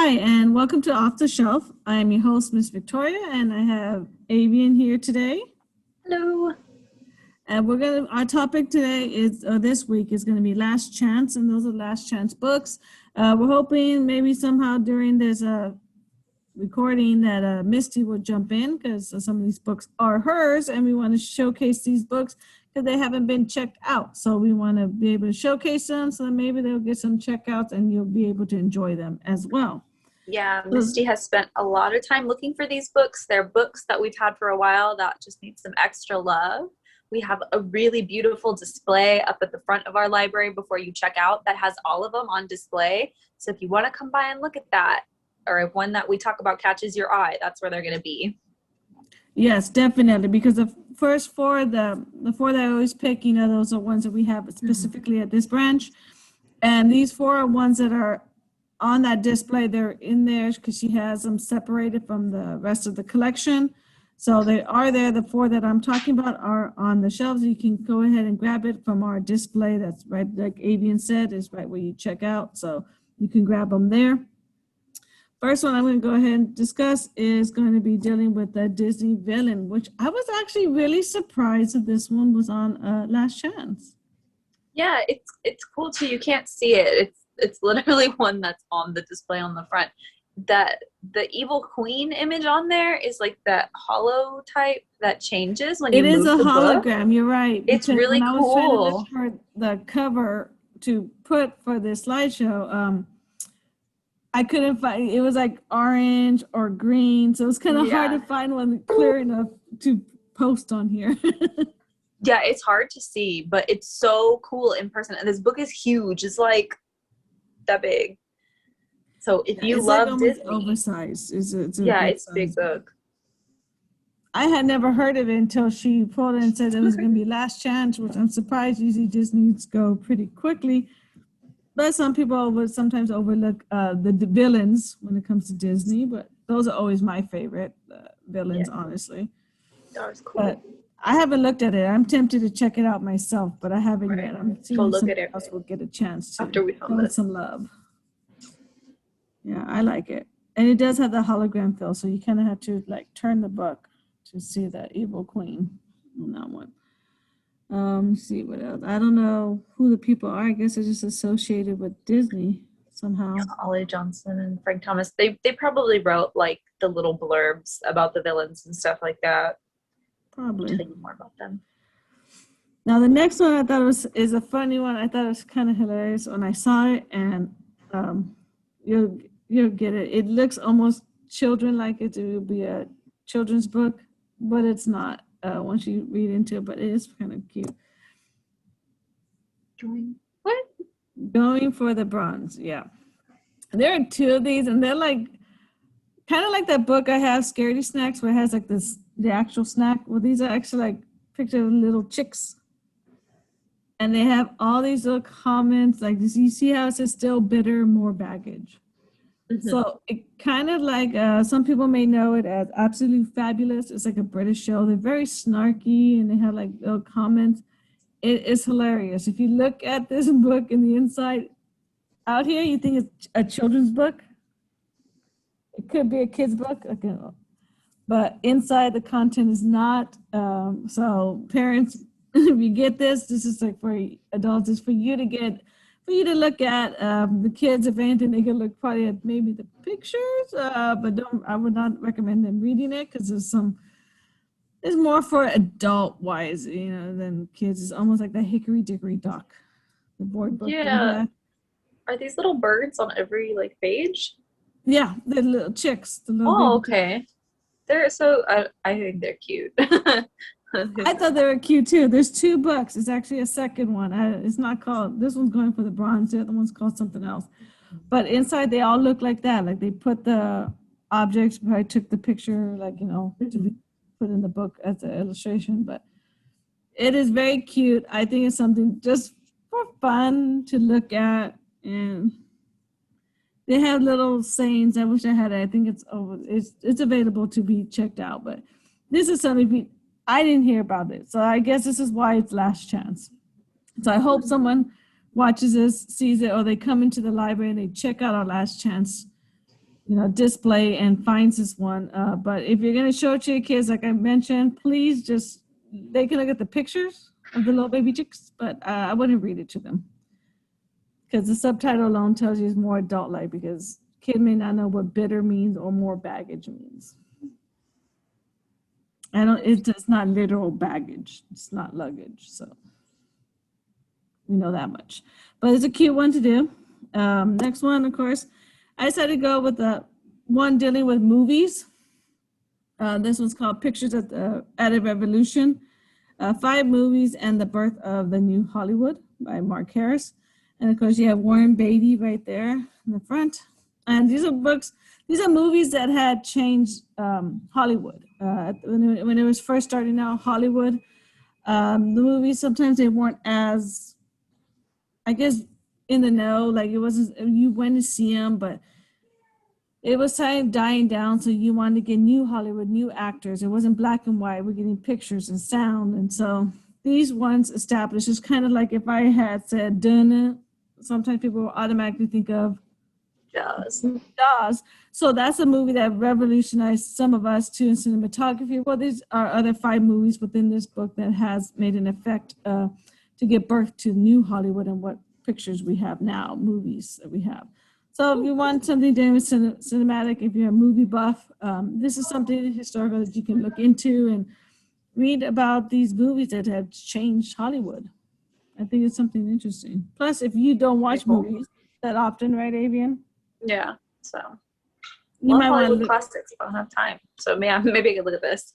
Hi, and welcome to Off the Shelf. I am your host, Miss Victoria, and I have Avian here today. Hello. And our topic today is, this week is going to be Last Chance, and those are Last Chance books. We're hoping maybe somehow during this recording that Misty will jump in because some of these books are hers, and we want to showcase these books because they haven't been checked out. So we want to be able to showcase them so that maybe they'll get some checkouts and you'll be able to enjoy them as well. Yeah, Misty has spent a lot of time looking for these books. They're books that we've had for a while that just need some extra love. We have a really beautiful display up at the front of our library before you check out that has all of them on display. So if you want to come by and look at that, or if one that we talk about catches your eye, that's where they're going to be. Yes, definitely, because the first four, the four that I always pick, those are ones that we have specifically at this branch. And these four are ones that are on that display. They're in there because she has them separated from the rest of the collection. So they are there. The four that I'm talking about are on the shelves. You can go ahead and grab it from our display. That's right, like Avian said, is right where you check out. So you can grab them there. First one I'm going to go ahead and discuss is going to be dealing with the Disney villain, which I was actually really surprised that this one was on Last Chance. Yeah, it's cool too. You can't see it. It's literally one that's on the display on the front. That the evil queen image on there is like that hollow type that changes when you move the book. It is a hologram. You're right. It's really cool. I was trying to look for the cover to put for this slideshow. I couldn't find it. Was like orange or green, so it's kind of hard to find one clear enough to post on here. Yeah, it's hard to see, but it's so cool in person. And this book is huge. It's like that big. So if you love like Disney, oversized. It's a big book. I had never heard of it until she pulled it and said it was going to be Last Chance, which I'm surprised. Usually Disney's go pretty quickly. But some people would sometimes overlook the villains when it comes to Disney, but those are always my favorite villains, honestly. That was cool. But I haven't looked at it. I'm tempted to check it out myself, but I haven't yet. I'm seeing if somebody else will get a chance to after we film it. Some love. Yeah, I like it. And it does have the hologram feel, so you kind of have to like turn the book to see that evil queen on that one. Let's see what else. I don't know who the people are. I guess they're just associated with Disney somehow. Ollie Johnson and Frank Thomas. They probably wrote like the little blurbs about the villains and stuff like that. Probably. Tell you more about them. Now the next one I thought is a funny one. I thought it was kind of hilarious when I saw it, and you'll get it. It looks almost children-like. It will be a children's book, but it's not. Once you read into it, but it is kind of cute. Going for the bronze, yeah. There are two of these, and they're like kind of like that book I have, Scaredy Snacks, where it has like the actual snack. Well, these are actually like pictures of little chicks, and they have all these little comments like this. You see how it says "still bitter, more baggage." Mm-hmm. So it kind of like some people may know it as Absolutely Fabulous. It's like a British show. They're very snarky and they have like little comments. It is hilarious. If you look at this book in the inside, out here, you think it's a children's book. It could be a kid's book, okay, but inside the content is not. So parents, if you get this is like for adults. It's for you to get. For you to look at the kids, if anything, they can look probably at maybe the pictures, but I would not recommend them reading it because there's more for adult wise, than kids. It's almost like the Hickory Dickory Dock, the board book. Yeah. Are these little birds on every like page? Yeah, the little chicks. Okay. They're so. I think they're cute. I thought they were cute too. There's two books. It's actually a second one. It's not called, this one's going for the bronze. The other one's called something else. But inside they all look like that. Like they put the objects, probably took the picture, like, to be put in the book as an illustration. But it is very cute. I think it's something just for fun to look at. And they have little sayings. I wish I had it. I think it's available to be checked out. But this is something I didn't hear about it. So I guess this is why it's Last Chance. So I hope someone watches this, sees it, or they come into the library and they check out our Last Chance display and finds this one. But if you're going to show it to your kids, like I mentioned, please they can look at the pictures of the little baby chicks, but I wouldn't read it to them. Because the subtitle alone tells you it's more adult-like, because kid may not know what bitter means or more baggage means. It's not literal baggage. It's not luggage. So we know that much. But it's a cute one to do. Next one, of course, I decided to go with the one dealing with movies. This one's called Pictures at a Revolution, 5 Movies and the Birth of the New Hollywood by Mark Harris. And of course, you have Warren Beatty right there in the front. And these are movies that had changed Hollywood. When it was first starting out, Hollywood, the movies, sometimes they weren't as, I guess, in the know. Like, it wasn't, you went to see them, but it was kind of dying down, so you wanted to get new Hollywood, new actors. It wasn't black and white. We're getting pictures and sound. And so these ones established, it's kind of like if I had said Duna, sometimes people will automatically think of Jaws. So that's a movie that revolutionized some of us too in cinematography. Well, these are other 5 movies within this book that has made an effect to give birth to new Hollywood and what pictures we have now, movies that we have. So if you want something doing with cinematic, if you're a movie buff, this is something historical that you can look into and read about these movies that have changed Hollywood. I think it's something interesting. Plus, if you don't watch movies that often, right, Avian? Yeah, so. You might want to look. Classics, I don't have time. So maybe I could look at this.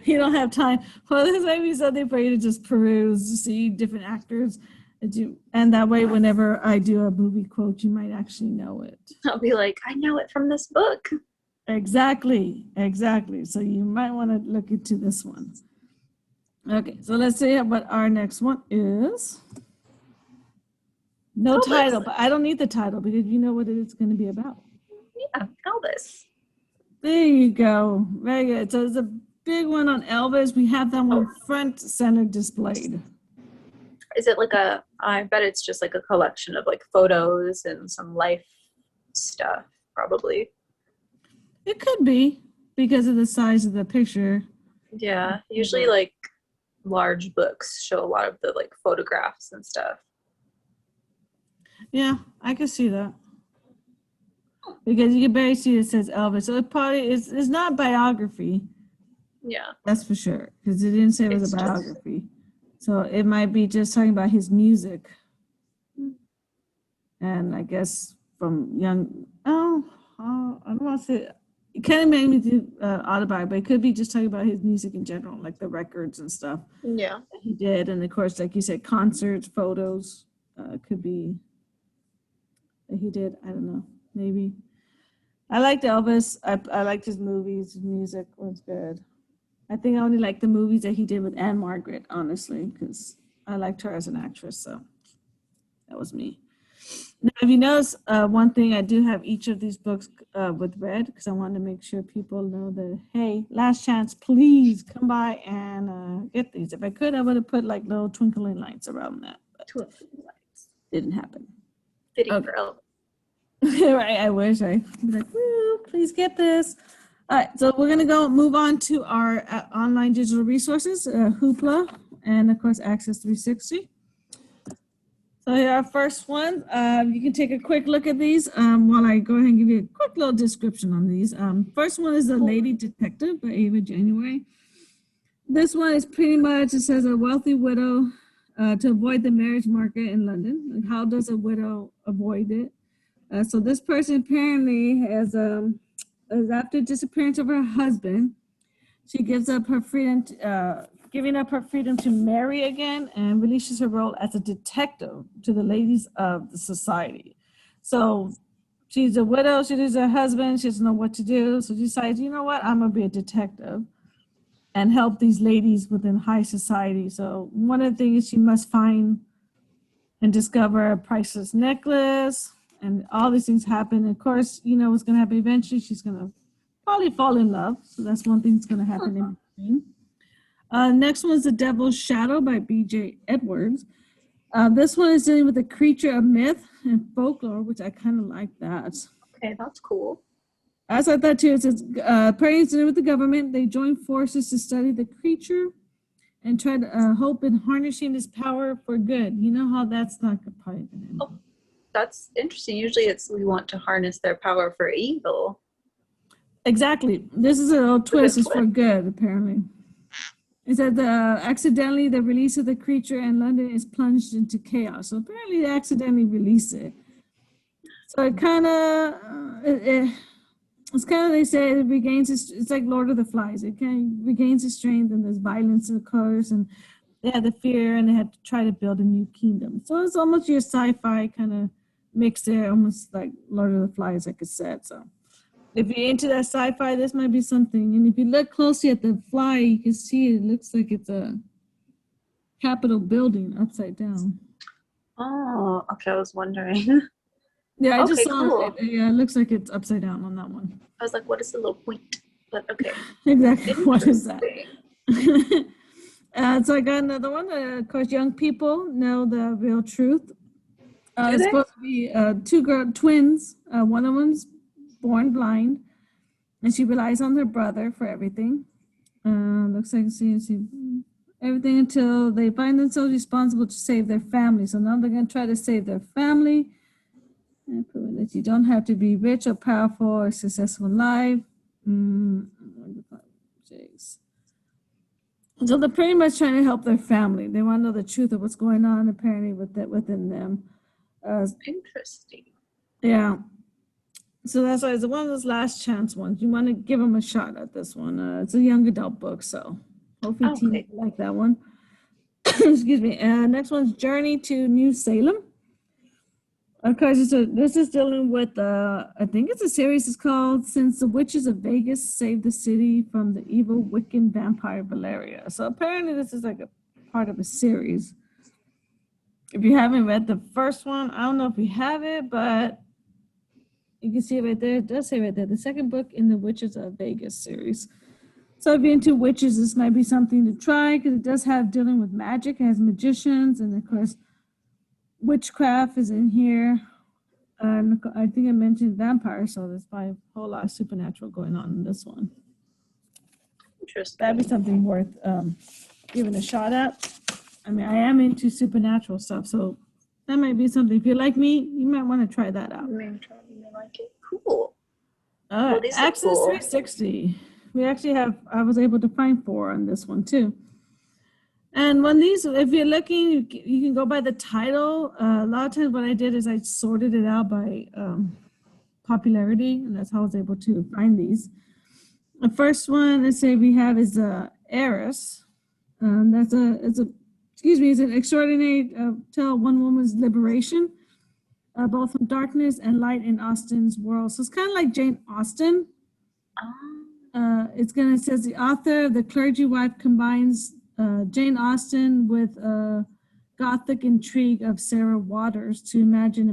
You don't have time. Well, this might be something for you to just peruse, to see different actors. And that way, whenever I do a movie quote, you might actually know it. I'll be like, I know it from this book. Exactly. So you might want to look into this one. Okay, so let's see what our next one is. No title, but I don't need the title because you know what it's going to be about. Yeah, Elvis. There you go. Very good. So there's a big one on Elvis. We have that one front center displayed. Is it like I bet it's just like a collection of like photos and some life stuff, probably. It could be because of the size of the picture. Yeah, usually like large books show a lot of the like photographs and stuff. Yeah, I can see that. Because you can barely see it says Elvis. So it probably is, it's not biography. Yeah. That's for sure. Because it didn't say it was a biography. So it might be just talking about his music. And I guess from young, I don't want to say, it kind of made me do autobiography, but it could be just talking about his music in general, like the records and stuff. Yeah. That he did. And of course, like you said, concerts, photos, could be that he did. I don't know. Maybe. I liked Elvis. I liked his movies. His music was good. I think I only liked the movies that he did with Anne Margaret, honestly, because I liked her as an actress. So that was me. Now, if you notice, one thing, I do have each of these books with red because I want to make sure people know that, hey, last chance, please come by and get these. If I could, I would have put like little twinkling lights around that. But Twinkling lights. Didn't happen. Fitting for Elvis. Right, I wish I'd be like, woo, please get this. All right, so we're going to move on to our online digital resources, Hoopla, and of course, Access 360. So here our first one. You can take a quick look at these while I go ahead and give you a quick little description on these. First one is The Lady Detective by Ava January. This one is pretty much, it says a wealthy widow to avoid the marriage market in London. Like, how does a widow avoid it? So this person apparently has, after disappearance of her husband, she gives up her freedom, giving up her freedom to marry again, and releases her role as a detective to the ladies of the society. So she's a widow, she loses her husband, she doesn't know what to do, so she decides, you know what, I'm gonna be a detective and help these ladies within high society. So one of the things she must find and discover a priceless necklace, and all these things happen. Of course, you know what's going to happen eventually. She's going to probably fall in love. So that's one thing that's going to happen in between. Next one is The Devil's Shadow by B.J. Edwards. This one is dealing with a creature of myth and folklore, which I kind of like that. Okay, that's cool. As I thought too, it says, praying with the government, they join forces to study the creature and try to hope in harnessing his power for good. You know how that's not probably going to end. Oh, that's interesting. Usually it's we want to harness their power for evil. Exactly. This is a little twist. It's for good, apparently. It said accidentally the release of the creature and London is plunged into chaos. So apparently they accidentally released it. So it kind of, it's kind of, they say it regains it's like Lord of the Flies. It kind of regains its strength and there's violence occurs and they had the fear and they had to try to build a new kingdom. So it's almost your sci-fi kind of mix there, almost like Lord of the Flies, like I said. So if you're into that sci-fi, this might be something. And if you look closely at the fly, you can see it looks like it's a Capitol building upside down. Oh, okay. I was wondering. Yeah, I Okay, just saw cool. it. Yeah, it looks like it's upside down on that one. I was like, what is the little point? But okay. Exactly. What is that? Interesting. So I got another one. Of course, young people know the real truth. Do It's they? supposed to be two twins. One of them's born blind, and she relies on her brother for everything. Looks like see everything until they find themselves responsible to save their family. So now they're going to try to save their family. And prove that you don't have to be rich or powerful or successful in life. So they're pretty much trying to help their family. They want to know the truth of what's going on apparently within them. Interesting. Yeah. So that's why it's one of those last chance ones. You want to give them a shot at this one. It's a young adult book, so hopefully teens like that one. Excuse me. Next one's Journey to New Salem. Of course, this is dealing with, I think it's a series. It's called Since the Witches of Vegas Saved the City from the Evil Wiccan Vampire Valeria. So apparently this is like a part of a series. If you haven't read the first one, I don't know if you have it, but you can see it right there. It does say right there, the second book in the Witches of Vegas series. So if you're into witches, this might be something to try because it does have dealing with magic. It has magicians, and of course, witchcraft is in here. And I think I mentioned vampires, so there's probably a whole lot of supernatural going on in this one. Interesting. That'd be something worth giving a shot at. I mean, I am into supernatural stuff, so that might be something. If you're like me, you might want to try that out. I like it. Cool. Access cool. 360. We actually have, I was able to find 4 on this one too. And when these, if you're looking, you can go by the title. A lot of times what I did is I sorted it out by popularity, and that's how I was able to find these. The first one, let's say we have is Heiress. It's an extraordinary tale of one woman's liberation, both from darkness and light in Austen's world. So it's kind of like Jane Austen. It says the author of The Clergy Wife combines Jane Austen with gothic intrigue of Sarah Waters to imagine the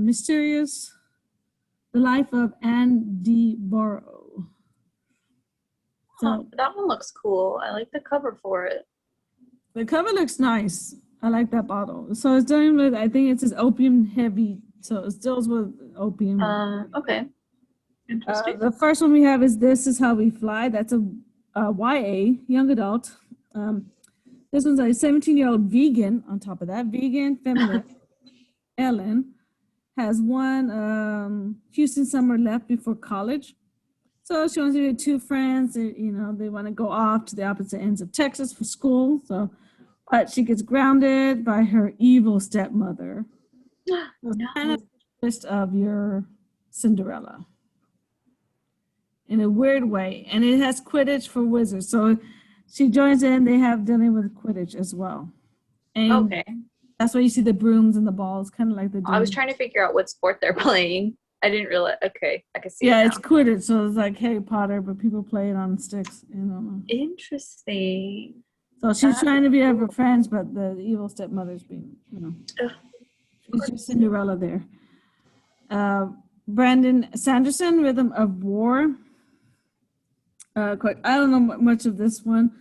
life of Anne de Borrow. So that one looks cool. I like the cover for it. The cover looks nice. I like that bottle. So it's dealing with, I think it says opium heavy. So it deals with opium. Okay. Interesting. The first one we have is This Is How We Fly. That's a YA, young adult. This one's a 17-year-old vegan. On top of that, vegan feminist Ellen has one Houston summer left before college. So she wants to be 2 friends. They want to go off to the opposite ends of Texas for school. But she gets grounded by her evil stepmother. Kind of twist of your Cinderella in a weird way, and it has Quidditch for wizards. So she joins in. They have dealing with Quidditch as well. And that's why you see the brooms and the balls, kind of like the. I was trying to figure out what sport they're playing. I didn't realize. Okay, I can see. Yeah, it's Quidditch, so it's like Harry Potter, but people play it on sticks. Interesting. So she's trying to be her friends, but the evil stepmother's being, she's just Cinderella there. Brandon Sanderson, Rhythm of War. I don't know much of this one,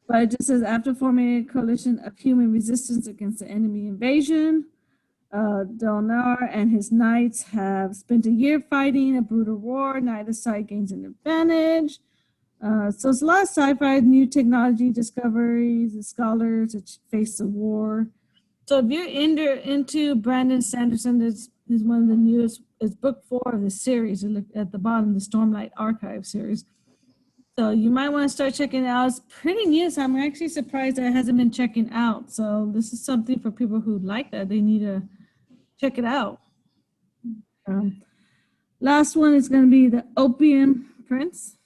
but it just says after forming a coalition of human resistance against the enemy invasion, Delnar and his knights have spent a year fighting a brutal war. Neither side gains an advantage. So it's a lot of sci-fi, new technology discoveries, the scholars that face the war. So if you're into Brandon Sanderson, this is one of the newest. It's book 4 of the series. Look at the bottom, the Stormlight Archive series. So you might want to start checking it out. It's pretty new, so I'm actually surprised that it hasn't been checking out. So this is something for people who like that. They need to check it out. Last one is going to be the Opium Prince.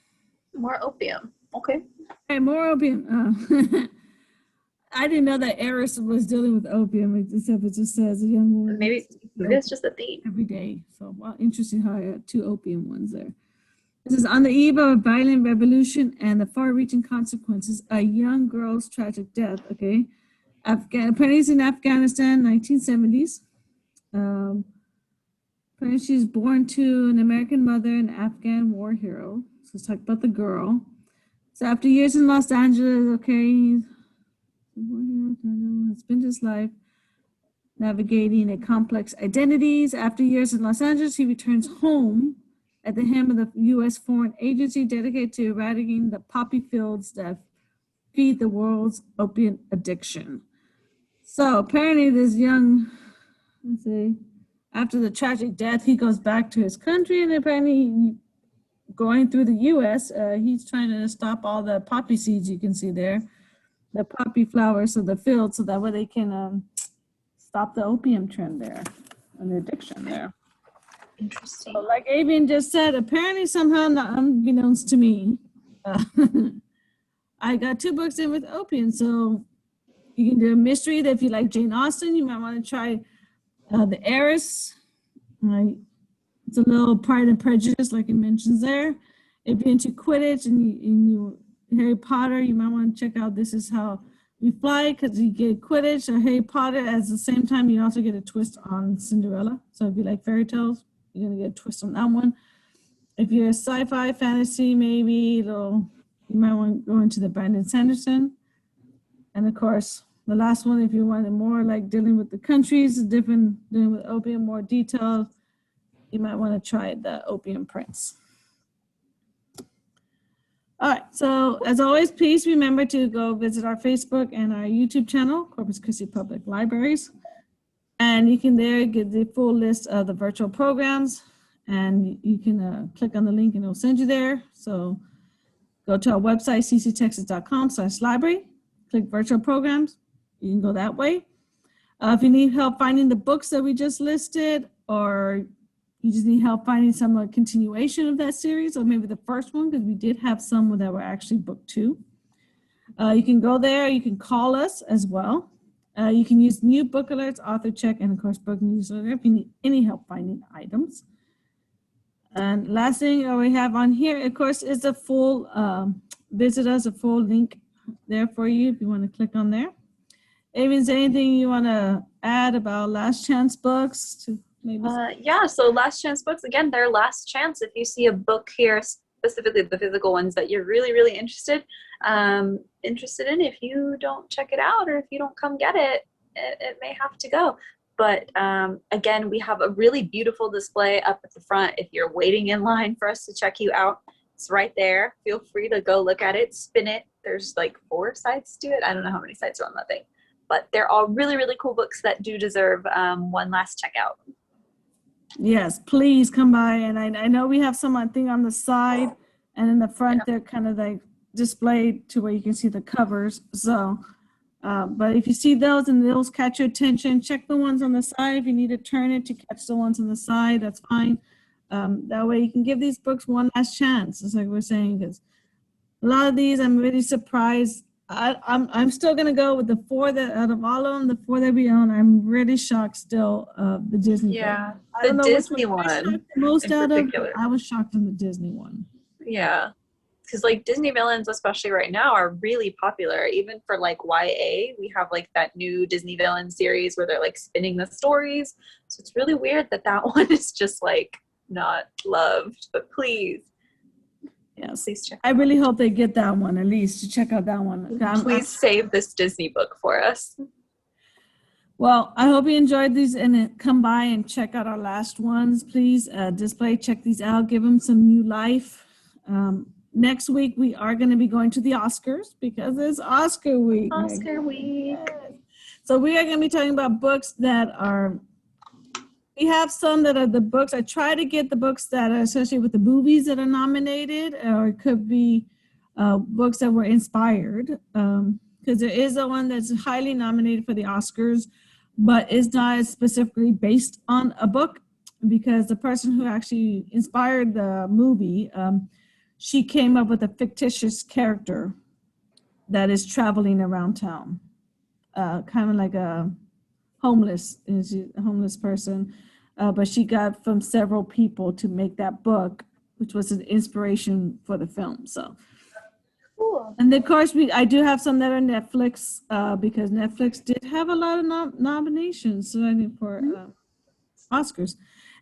More opium. Okay. Hey, more opium. I didn't know that Eris was dealing with opium, except it just says a young woman. Maybe it's just a theme. Every day. So, well, interesting how I had 2 opium ones there. This is on the eve of a violent revolution and the far-reaching consequences, a young girl's tragic death, okay? Apparently in Afghanistan, 1970s. Apparently she's born to an American mother, an Afghan war hero. So let's talk about the girl. So after years in Los Angeles, okay, has spent his life navigating a complex identities. After years in Los Angeles, he returns home at the helm of the U.S. Foreign Agency dedicated to eradicating the poppy fields that feed the world's opiate addiction. So apparently this young, let's see, after the tragic death, he goes back to his country, and apparently going through the U.S., he's trying to stop all the poppy seeds you can see there, the poppy flowers of the field, so that way they can stop the opium trend there and the addiction there. Interesting. So like Avian just said, apparently somehow, not unbeknownst to me, I got 2 books in with opium. So you can do a mystery that if you like Jane Austen, you might want to try The Heiress. It's a little Pride and Prejudice, like it mentions there. If you're into Quidditch and you Harry Potter, you might want to check out This Is How We Fly, because you get Quidditch or Harry Potter. At the same time, you also get a twist on Cinderella. So if you like fairy tales, you're going to get a twist on that one. If you're a sci-fi, fantasy, maybe, you might want to go into the Brandon Sanderson. And of course, the last one, if you want more like dealing with the countries, dealing with opium, more detailed, you might want to try the Opium Prince. All right, so as always, please remember to go visit our Facebook and our YouTube channel, Corpus Christi Public Libraries. And you can there get the full list of the virtual programs, and you can click on the link and it'll send you there. So go to our website, cctexas.com/library, click virtual programs. You can go that way. If you need help finding the books that we just listed, or you just need help finding some continuation of that series, or maybe the first one, because we did have some that were actually book 2. You can go there. You can call us as well. You can use new book alerts, author check, and of course, book newsletter if you need any help finding items. And last thing we have on here, of course, is a full, visit us, a full link there for you if you want to click on there. Amy, is there anything you want to add about Last Chance books? To maybe? Yeah, so Last Chance books, again, they're last chance. If you see a book here, specifically the physical ones that you're really, really interested in, if you don't check it out or if you don't come get it, it may have to go. But again, we have a really beautiful display up at the front. If you're waiting in line for us to check you out, it's right there. Feel free to go look at it, spin it. There's like 4 sides to it. I don't know how many sides are on that thing. But they're all really, really cool books that do deserve one last checkout. Yes, please come by. And I know we have some thing on the side, and in the front, they're kind of like displayed to where you can see the covers. So, but if you see those and those catch your attention, check the ones on the side. If you need to turn it to catch the ones on the side, that's fine. That way you can give these books one last chance. It's like we're saying, because a lot of these, I'm really surprised. I'm still gonna go with the 4 that out of all of them, the 4 that we own. I'm really shocked still of the Disney. Yeah, book. I don't know Disney which one the most out of. particular. I was shocked in the Disney one. Yeah, because like Disney villains, especially right now, are really popular. Even for like YA, we have like that new Disney villain series where they're like spinning the stories. So it's really weird that that one is just like not loved. But please. Yes, please check. I really hope they get that one, at least to check out that one. Please save this Disney book for us. Well, I hope you enjoyed these and come by and check out our last ones. Please check these out, give them some new life. Next week, we are going to be going to the Oscars because it's Oscar week. Oscar week. Yes. So we are going to be talking about books that are, we have some that are the books. I try to get the books that are associated with the movies that are nominated, or it could be books that were inspired. Because there is a one that's highly nominated for the Oscars, but is not specifically based on a book, because the person who actually inspired the movie, she came up with a fictitious character that is traveling around town, kind of like a homeless person, but she got from several people to make that book, which was an inspiration for the film. So. Cool. And of course, I do have some that are Netflix, because Netflix did have a lot of nominations for Oscars.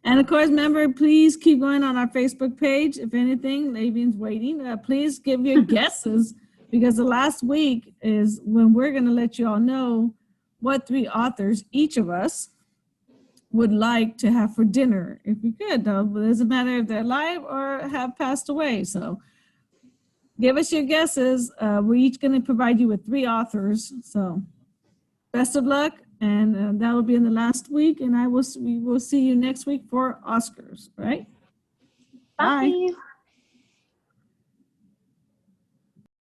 And of course, remember, please keep going on our Facebook page. If anything, Lavian's waiting. Please give your guesses, because the last week is when we're going to let you all know what 3 authors each of us would like to have for dinner, if we could. Though, it doesn't matter if they're alive or have passed away. So. Give us your guesses. We're each going to provide you with 3 authors. So best of luck. And that will be in the last week. And we will see you next week for Oscars, right? Bye. Bye.